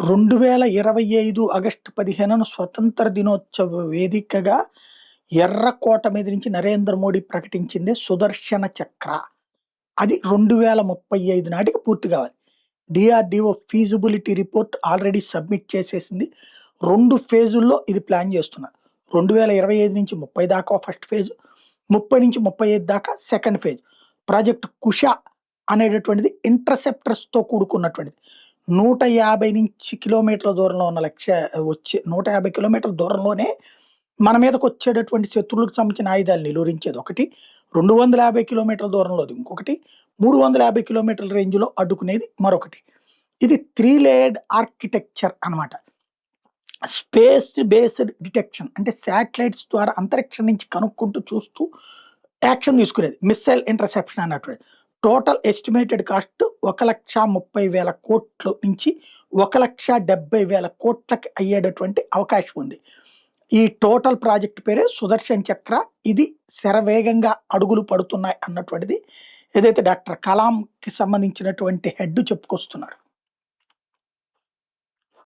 2025 August 15న స్వతంత్ర దినోత్సవ వేదికగా ఎర్రకోట మీద నుంచి నరేంద్ర మోడీ ప్రకటించింది సుదర్శన చక్ర. అది 2035 నాటికి పూర్తి కావాలి. DRDO feasibility report already submit చేసేసింది. 2 ఫేజుల్లో ఇది ప్లాన్ చేస్తున్నారు. 2025 నుంచి 30 దాకా ఫస్ట్ ఫేజ్, 30 నుంచి 35 దాకా సెకండ్ ఫేజ్. ప్రాజెక్ట్ కుష అనేటటువంటిది ఇంటర్సెప్టర్స్‌తో కూడుకున్నటువంటిది. 150 కిలోమీటర్ల దూరంలో ఉన్న 150 కిలోమీటర్ల దూరంలోనే మన మీదకి వచ్చేటటువంటి శత్రువులకు సంబంధించిన ఆయుధాలు నిలువరించేది ఒకటి, 250 కిలోమీటర్ల దూరంలోది ఇంకొకటి, 350 కిలోమీటర్ల రేంజ్‌లో అడ్డుకునేది మరొకటి. ఇది 3 లేయర్డ్ ఆర్కిటెక్చర్ అన్నమాట. స్పేస్ బేస్డ్ డిటెక్షన్ అంటే శాటిలైట్స్ ద్వారా అంతరిక్షం నుంచి కనుక్కుంటూ చూస్తూ యాక్షన్ తీసుకునేది. మిస్సైల్ ఇంటర్సెప్షన్ అన్నటువంటిది. టోటల్ ఎస్టిమేటెడ్ కాస్ట్ 1,30,000 కోట్లు నుంచి 1,70,000 కోట్లకి అయ్యేటటువంటి అవకాశం ఉంది. ఈ టోటల్ ప్రాజెక్ట్ పేరే సుదర్శన్ చక్ర. ఇది శరవేగంగా అడుగులు పడుతున్నాయి అన్నటువంటిది ఏదైతే డాక్టర్ కలాంకి సంబంధించినటువంటి హెడ్ చెప్పుకొస్తున్నారు.